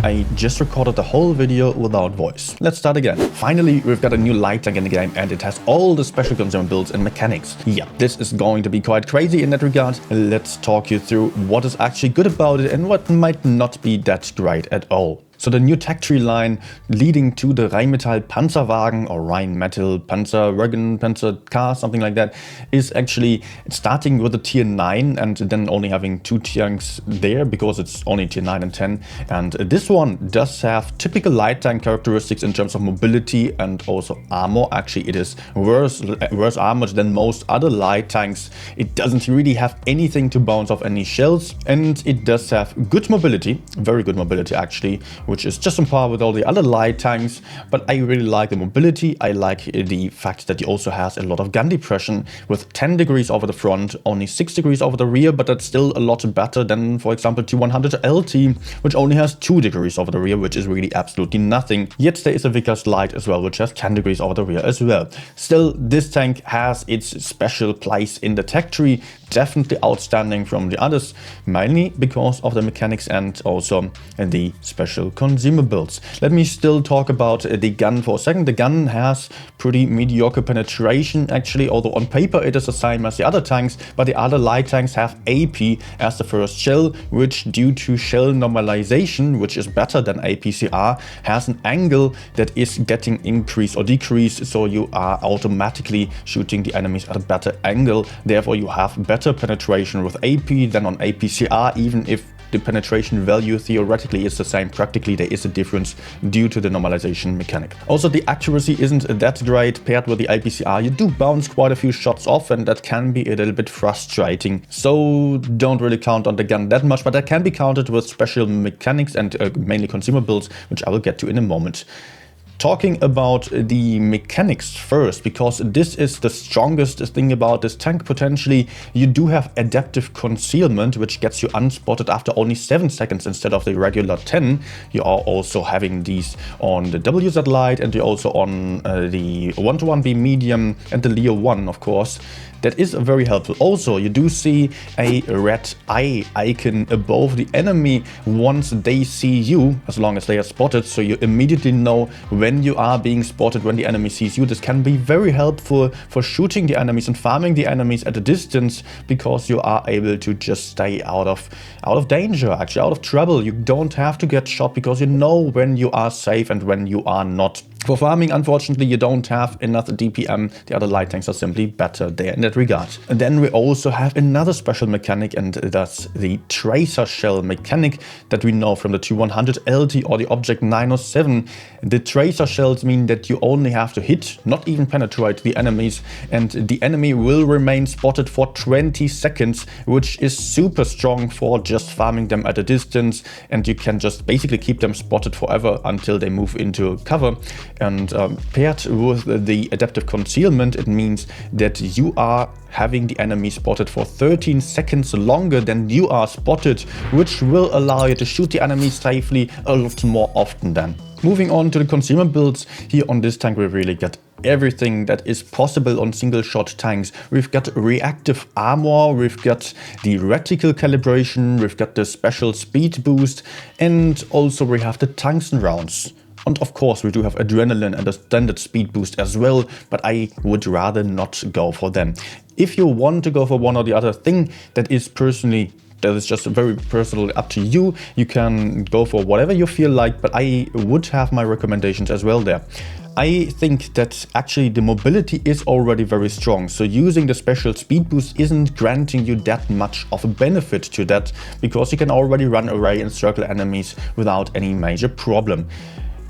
I just recorded the whole video without voice. Let's start again. Finally, we've got a new light tank in the game and it has all the special consumables and mechanics. Yeah, this is going to be quite crazy in that regard. Let's talk you through what is actually good about it and what might not be that great at all. So the new tech tree line leading to the Rheinmetall-Panzerwagen or Rheinmetall-Panzerwagen, Panzer car, something like that, is actually starting with a tier 9 and then only having 2 tanks there because it's only tier 9 and 10. And this one does have typical light tank characteristics in terms of mobility and also armor. Actually, it is worse armored than most other light tanks. It doesn't really have anything to bounce off any shells, and it does have good mobility, very good mobility actually, which is just on par with all the other light tanks. But I really like the mobility. I like the fact that it also has a lot of gun depression with 10 degrees over the front, only 6 degrees over the rear, but that's still a lot better than, for example, T100 LT, which only has 2 degrees over the rear, which is really absolutely nothing. Yet there is a Vickers Light as well, which has 10 degrees over the rear as well. Still, this tank has its special place in the tech tree, definitely outstanding from the others, mainly because of the mechanics and also the special consumables. Let me still talk about the gun for a second. The gun has pretty mediocre penetration actually, although on paper it is the same as the other tanks, but the other light tanks have AP as the first shell, which due to shell normalization, which is better than APCR, has an angle that is getting increased or decreased, so you are automatically shooting the enemies at a better angle. Therefore you have better penetration with AP than on APCR, even if the penetration value theoretically is the same. Practically there is a difference due to the normalization mechanic. Also, the accuracy isn't that great paired with the APCR. You do bounce quite a few shots off and that can be a little bit frustrating. So don't really count on the gun that much, but that can be counted with special mechanics and mainly consumables, which I will get to in a moment. Talking about the mechanics first, because this is the strongest thing about this tank potentially. You do have adaptive concealment, which gets you unspotted after only 7 seconds instead of the regular 10. You are also having these on the WZ Light and you're also on the 1-to-1B medium and the Leo 1, of course. That is very helpful. Also, you do see a red eye icon above the enemy once they see you, as long as they are spotted, so you immediately know when you are being spotted, when the enemy sees you. This can be very helpful for shooting the enemies and farming the enemies at a distance, because you are able to just stay out of danger, actually out of trouble. You don't have to get shot because you know when you are safe and when you are not. For farming, unfortunately, you don't have enough DPM. The other light tanks are simply better there in that regard. And then we also have another special mechanic, and that's the tracer shell mechanic that we know from the T100 LT or the Object 907. The tracer shells mean that you only have to hit, not even penetrate the enemies, and the enemy will remain spotted for 20 seconds, which is super strong for just farming them at a distance, and you can just basically keep them spotted forever until they move into cover. And paired with the adaptive concealment, it means that you are having the enemy spotted for 13 seconds longer than you are spotted, which will allow you to shoot the enemy safely a lot more often then. Moving on to the consumables, here on this tank we really get everything that is possible on single shot tanks. We've got reactive armor, we've got the reticle calibration, we've got the special speed boost, and also we have the tungsten rounds. And of course we do have adrenaline and a standard speed boost as well, but I would rather not go for them. If you want to go for one or the other thing, that is just very personally up to you. You can go for whatever you feel like, but I would have my recommendations as well there. I think that actually the mobility is already very strong, so using the special speed boost isn't granting you that much of a benefit to that, because you can already run away and circle enemies without any major problem.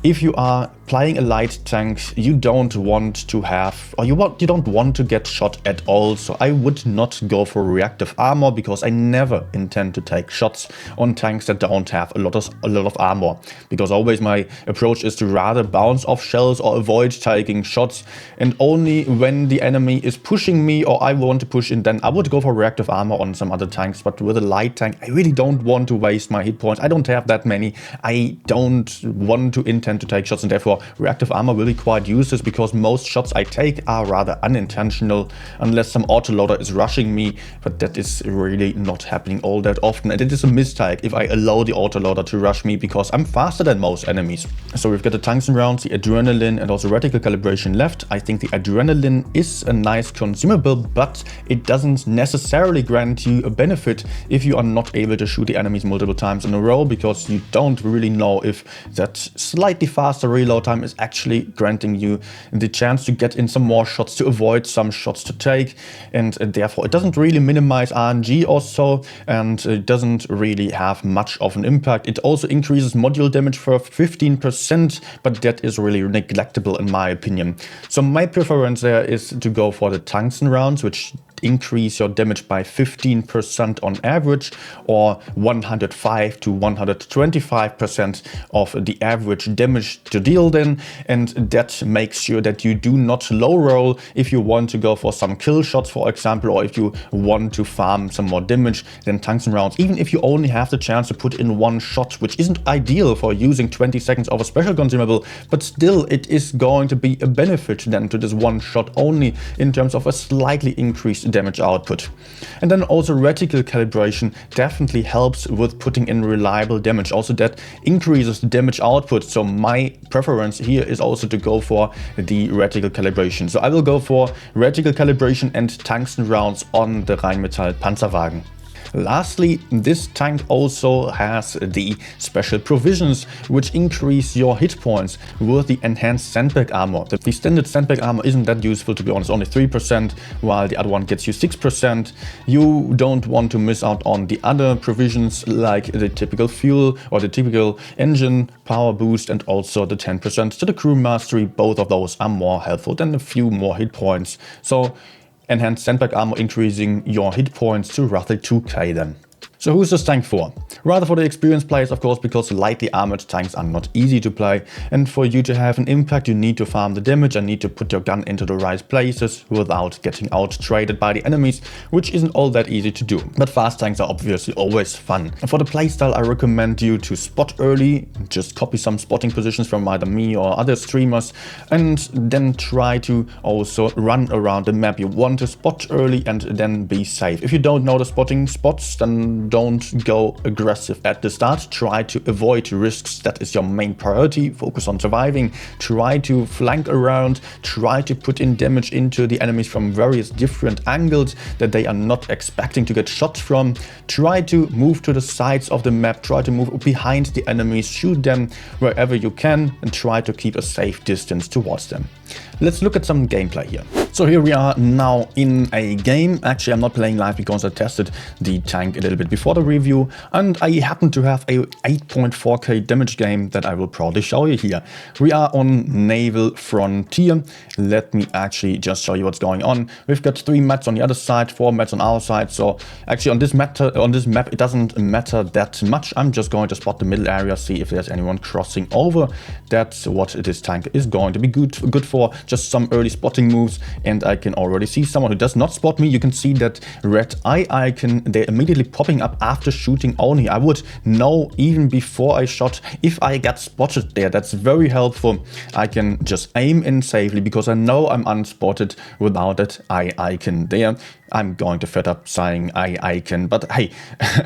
If you are playing a light tank, you don't want to have, or you don't want to get shot at all, so I would not go for reactive armor, because I never intend to take shots on tanks that don't have a lot of armor, because always my approach is to rather bounce off shells or avoid taking shots, and only when the enemy is pushing me or I want to push in, then I would go for reactive armor on some other tanks. But with a light tank, I really don't want to waste my hit points. I don't have that many. I don't want to intend tend to take shots, and therefore reactive armor will be quite useless because most shots I take are rather unintentional unless some autoloader is rushing me, but that is really not happening all that often, and it is a mistake if I allow the autoloader to rush me because I'm faster than most enemies. So we've got the tungsten rounds, the adrenaline, and also reticle calibration left. I think the adrenaline is a nice consumable, but it doesn't necessarily grant you a benefit if you are not able to shoot the enemies multiple times in a row, because you don't really know if that slightly faster reload time is actually granting you the chance to get in some more shots, to avoid some shots to take, and therefore it doesn't really minimize RNG or so, and it doesn't really have much of an impact. It also increases module damage for 15%, but that is really neglectable in my opinion. So my preference there is to go for the tungsten rounds, which increase your damage by 15% on average, or 105 to 125% of the average damage to deal then, and that makes sure that you do not low roll if you want to go for some kill shots, for example, or if you want to farm some more damage. Then tungsten rounds, even if you only have the chance to put in one shot, which isn't ideal for using 20 seconds of a special consumable, but still it is going to be a benefit then to this one shot only in terms of a slightly increased damage output. And then also reticle calibration definitely helps with putting in reliable damage. Also that increases the damage output. So my preference here is also to go for the reticle calibration. So I will go for reticle calibration and tungsten rounds on the Rheinmetall Panzerwagen. Lastly, this tank also has the special provisions which increase your hit points with the enhanced sandbag armor. The standard sandbag armor isn't that useful, to be honest, only 3%, while the other one gets you 6%. You don't want to miss out on the other provisions like the typical fuel or the typical engine power boost, and also the 10% to the crew mastery. Both of those are more helpful than a few more hit points. So enhanced sandbag armor increasing your hit points to roughly 2k then. So who's this tank for? Rather for the experienced players, of course, because lightly armored tanks are not easy to play, and for you to have an impact you need to farm the damage and need to put your gun into the right places without getting out-traded by the enemies, which isn't all that easy to do. But fast tanks are obviously always fun. And for the playstyle, I recommend you to spot early, just copy some spotting positions from either me or other streamers, and then try to also run around the map. You want to spot early and then be safe. If you don't know the spotting spots, then don't go aggressive at the start. Try to avoid risks. That is your main priority. Focus on surviving. Try to flank around. Try to put in damage into the enemies from various different angles that they are not expecting to get shot from. Try to move to the sides of the map. Try to move behind the enemies. Shoot them wherever you can and try to keep a safe distance towards them. Let's look at some gameplay here. So here we are now in a game. Actually, I'm not playing live because I tested the tank a little bit before the review, and I happen to have a 8.4k damage game that I will proudly show you here. We are on Naval Frontier. Let me actually just show you what's going on. We've got 3 mats on the other side, 4 mats on our side. So actually on this map it doesn't matter that much. I'm just going to spot the middle area, see if there's anyone crossing over. That's what this tank is going to be good for. Just some early spotting moves, and I can already see someone who does not spot me. You can see that red eye icon, they're immediately popping up after shooting only. I would know even before I shot if I got spotted there. That's very helpful. I can just aim in safely because I know I'm unspotted without that eye icon there. I'm going to fed up saying eye icon, but hey,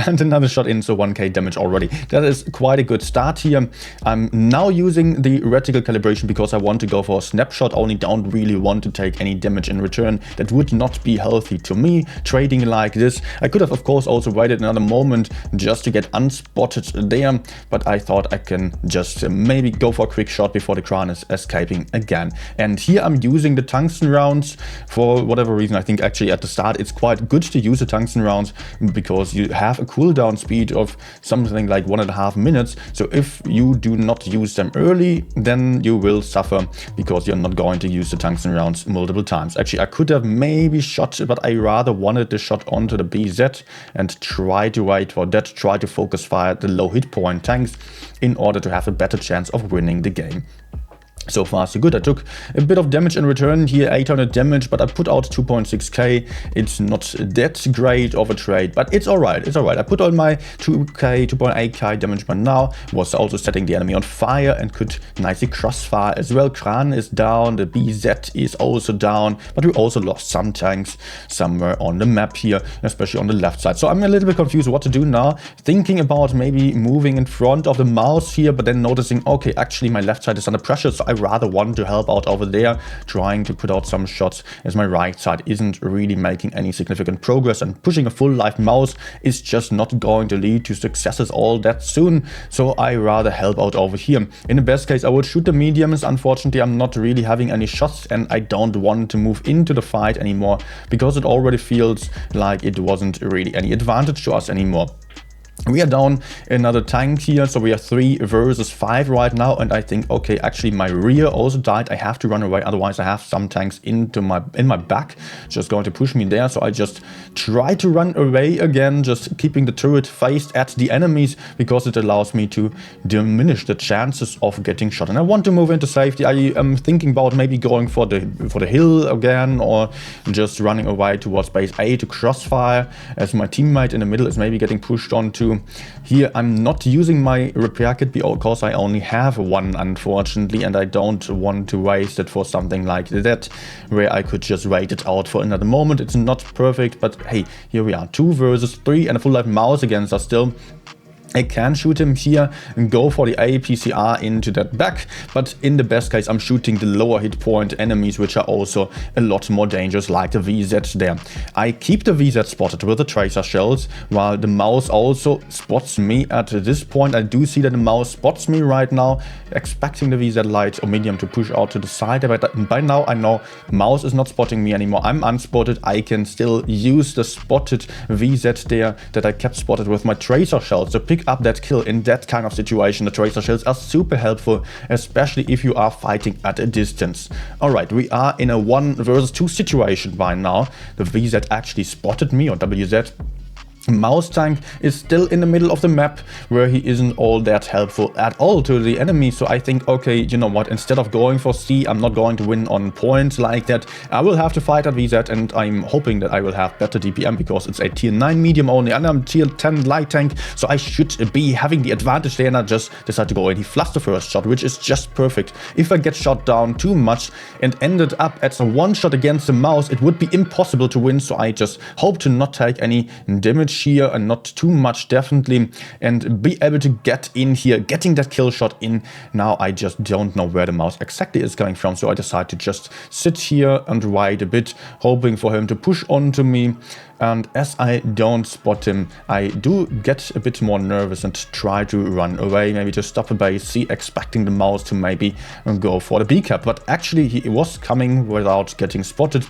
and another shot in, so 1k damage already. That is quite a good start here. I'm now using the reticle calibration because I want to go for a snapshot only, don't really want to take any damage in return. That would not be healthy to me, trading like this. I could have, of course, also waited another moment just to get unspotted there, but I thought I can just maybe go for a quick shot before the Kran is escaping again. And here I'm using the tungsten rounds for whatever reason. I think actually at the start it's quite good to use the tungsten rounds because you have a cooldown speed of something like 1.5 minutes. So if you do not use them early, then you will suffer because you're not going to use the tungsten rounds multiple times. Actually, I could have maybe shot, but I rather wanted the shot onto the BZ and try to wait for that, try to focus fire the low hit point tanks in order to have a better chance of winning the game. So far so good. I took a bit of damage in return here, 800 damage, but I put out 2.6k. It's not that great of a trade, but it's alright, it's alright. I put on my 2k, 2.8k damage by now, was also setting the enemy on fire and could nicely crossfire as well. Kran is down, the BZ is also down, but we also lost some tanks somewhere on the map here, especially on the left side. So I'm a little bit confused what to do now, thinking about maybe moving in front of the mouse here, but then noticing, okay, actually my left side is under pressure, so I rather want to help out over there, trying to put out some shots as my right side isn't really making any significant progress, and pushing a full life mouse is just not going to lead to successes all that soon. So I rather help out over here. In the best case I would shoot the mediums. Unfortunately I'm not really having any shots, and I don't want to move into the fight anymore because it already feels like it wasn't really any advantage to us anymore. We are down another tank here, so we are 3 versus 5 right now, and I think, okay, actually my rear also died. I have to run away, otherwise I have some tanks in my back just going to push me there. So I just try to run away again, just keeping the turret faced at the enemies, because it allows me to diminish the chances of getting shot. And I want to move into safety. I am thinking about maybe going for the hill again, or just running away towards base A to crossfire, as my teammate in the middle is maybe getting pushed onto. Here I'm not using my repair kit because I only have one, unfortunately, and I don't want to waste it for something like that, where I could just wait it out for another moment. It's not perfect, but hey, here we are, 2 versus 3 and a full life mouse against us still. I can shoot him here and go for the APCR into that back, but in the best case I'm shooting the lower hit point enemies, which are also a lot more dangerous, like the VZ there. I keep the VZ spotted with the tracer shells, while the mouse also spots me at this point. I do see that the mouse spots me right now, expecting the VZ light or medium to push out to the side, but by now I know mouse is not spotting me anymore. I'm unspotted. I can still use the spotted VZ there that I kept spotted with my tracer shells to pick up that kill. In that kind of situation, the tracer shells are super helpful, especially if you are fighting at a distance. Alright, we are in a 1 versus 2 situation by now. The VZ actually spotted me, or WZ. Mouse tank is still in the middle of the map, where he isn't all that helpful at all to the enemy. So I think, okay, you know what, instead of going for C, I'm not going to win on points like that. I will have to fight at VZ, and I'm hoping that I will have better DPM, because it's a tier 9 medium only and I'm tier 10 light tank, so I should be having the advantage there, and I just decide to go in. He flushed the first shot, which is just perfect. If I get shot down too much and ended up at a 1 shot against the mouse, it would be impossible to win. So I just hope to not take any damage here, and not too much definitely, and be able to get in here, getting that kill shot in. Now I just don't know where the mouse exactly is coming from, so I decide to just sit here and wait a bit, hoping for him to push onto me. And as I don't spot him, I do get a bit more nervous and try to run away, maybe to stop a base C, expecting the mouse to maybe go for the B cap, but actually he was coming without getting spotted.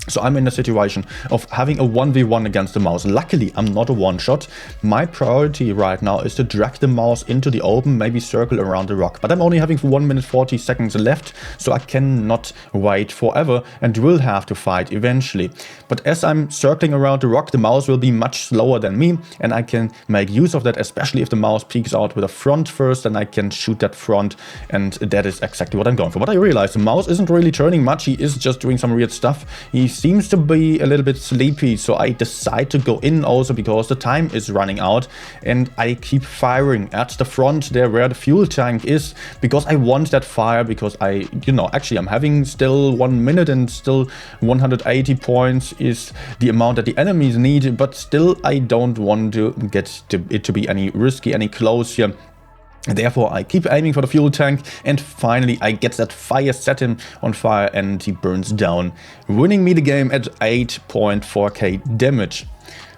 So I'm in a situation of having a 1v1 against the mouse. Luckily, I'm not a one-shot. My priority right now is to drag the mouse into the open, maybe circle around the rock. But I'm only having 1 minute 40 seconds left, so I cannot wait forever and will have to fight eventually. But as I'm circling around the rock, the mouse will be much slower than me, and I can make use of that, especially if the mouse peeks out with a front first, and I can shoot that front, and that is exactly what I'm going for. But I realize the mouse isn't really turning much. He is just doing some weird stuff. He seems to be a little bit sleepy, so I decide to go in also because the time is running out, and I keep firing at the front there where the fuel tank is, because I want that fire, because actually I'm having still 1 minute, and still 180 points is the amount that the enemies need, but still I don't want to get it to be any risky, any close here. Therefore, I keep aiming for the fuel tank, and finally I get that fire, set him on fire, and he burns down, winning me the game at 8.4k damage.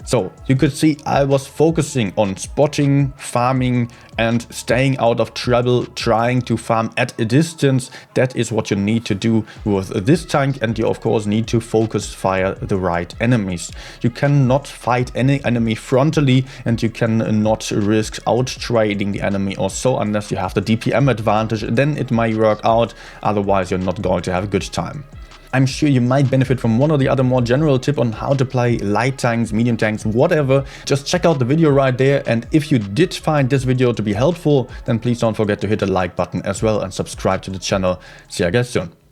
So you could see I was focusing on spotting, farming, and staying out of trouble, trying to farm at a distance. That is what you need to do with this tank, and you of course need to focus fire the right enemies. You cannot fight any enemy frontally, and you cannot risk out trading the enemy or so, unless you have the DPM advantage. Then it might work out, otherwise you're not going to have a good time. I'm sure you might benefit from one or the other more general tip on how to play light tanks, medium tanks, whatever. Just check out the video right there, and if you did find this video to be helpful, then please don't forget to hit the like button as well and subscribe to the channel. See you guys soon.